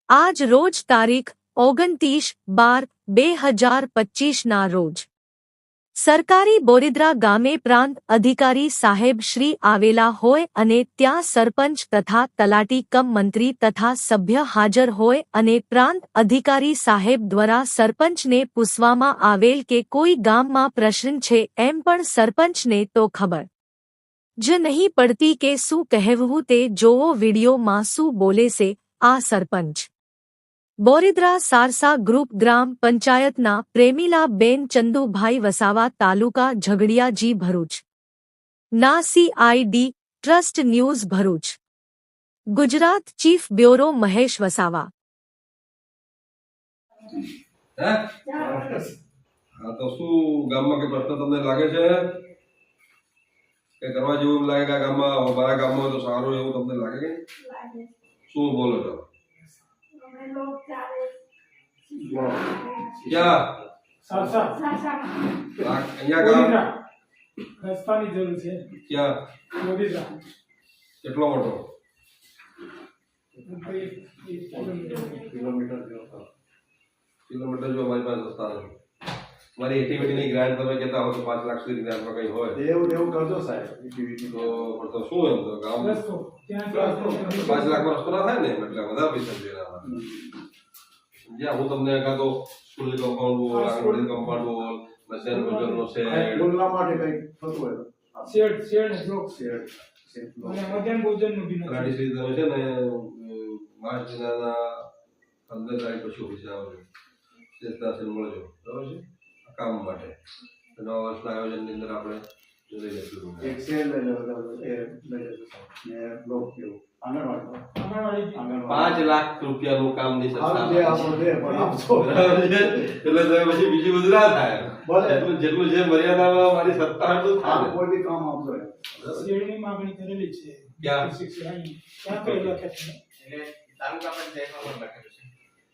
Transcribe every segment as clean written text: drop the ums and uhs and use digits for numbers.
આજ રોજ તારીખ 29/12/2025 ના રોજ સરકારી બોરિદ્રા ગામે પ્રાંત અધિકારી સાહેબ શ્રી આવેલા હોય અને ત્યાં સરપંચ તથા તલાટી કમ મંત્રી તથા સભ્ય હાજર હોય અને પ્રાંત અધિકારી સાહેબ દ્વારા સરપંચને પૂછવામાં આવેલ કે કોઈ ગામમાં પ્રશ્ન છે એમ પણ સરપંચને તો ખબર જ નહીં પડતી કે શું કહેવું તે જોવો વિડીયોમાં શું બોલે છે આ સરપંચ બોરિદ્રા સારસા ગ્રુપ ગ્રામ પંચાયતના પ્રેમીલાબેન ચંદુભાઈ વસાવા તાલુકા ઝઘડિયાજી ભરૂચ ના CID trust news Bharuch Gujarat chief bureau Mahesh Vasava. તો શું ગામમાં કે પ્રશ્ન તમને લાગે છે કે કરવા જેવું એમ લાગે કે ગામમાં મારા ગામમાં તો સારું એવું તમને લાગે કે શું બોલો છો क्या રસ્તાની જરૂર છે क्या કેટલો મોટો કિલોમીટર જો અમારી પાસે રસ્તા છે મારી એક્ટિવિટીની ગ્રાન્ટ તમે કહેતા હો તો 5 લાખ સુધી ગ્રાન્ટમાં કંઈ હોય એવું કરજો સાહેબ એક્ટિવિટી તો શું એમ તો ગામ 5 લાખમાં રસ્તો ના થાય ને એટલે વધારે પૈસા જોઈએ જ્યાં હું તમને કાં તો સ્કૂલની કમ્પાઉન્ડ વોલ આંગણવાડી કમ્પાઉન્ડ વોલ મશીન ભોજનનો શેડ બોલવા માટે કંઈ થતું હોય શેડ બ્લોક શેડ અને મધ્યાહન ભોજનનું બી રાડી શ્રી તમે છે ને માર્ચ મહિનાના 15 તારીખ પછી ઓફિસે આવજો ચેતનાશીલ મળજો બરાબર છે આ કામ માટે નવા વર્ષના આયોજનની અંદર આપણે જોઈ લઈશું એક શેડ લઈ લો એ લઈ લો ને બ્લોક કેવું આંગણવાડી 5 લાખ રૂપિયાનું કામ ની એટલે તમે પછી બીજું બધું ના થાય જેટલું જે મર્યાદામાં મારી સત્તા હતું થાય કોઈ બી કામ આપજો શેડની માંગણી કરેલી છે ક્યાં ક્યાં કઈ લખે છે એટલે તાલુકા પંચાયતમાં પણ લખેલું છે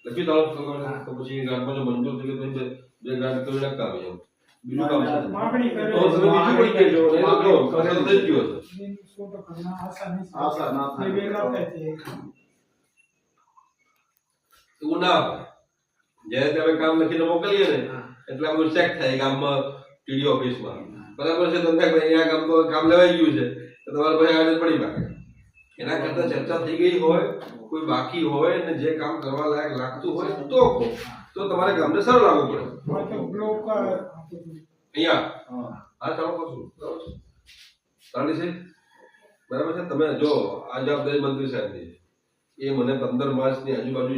લખી તાલુકા તો પછી ગામમાં જો મંજૂર થઈ ગયું તો બે ગામ કરી નાખતા આવે એમ બીજું કામ છે માંગણી તો કરેલી તમે બીજું કોઈ કહેજો એ તો જો કરેલ થઈ ગયું હશે ફોટો કરના આશા ના થાય એ વેલા થાય એવું ના હોય જ્યારે તમે કામ લખીને મોકલીએ ને એટલે આપણું ચેક થાય ગામમાં ટીડી ઓફિસમાં બરાબર છે તમને અહીંયા ગામ તો કામ લેવાઈ ગયું છે તો તમારે ભાઈ આદત પડી પાકે એના કરતા ચર્ચા થઈ ગઈ હોય કોઈ બાકી હોય ને જે કામ કરવા લાયક લાગતું હોય તો તમારે ગામને સરળ લાગવું પડે બ્લોક અહીંયા હા ચાલો કરશું બરાબર છે તાળી છે બરાબર છે તમે જો આ જવાબદારી મંત્રી સાહેબની છે એ મને 15 માર્ચની આજુબાજુ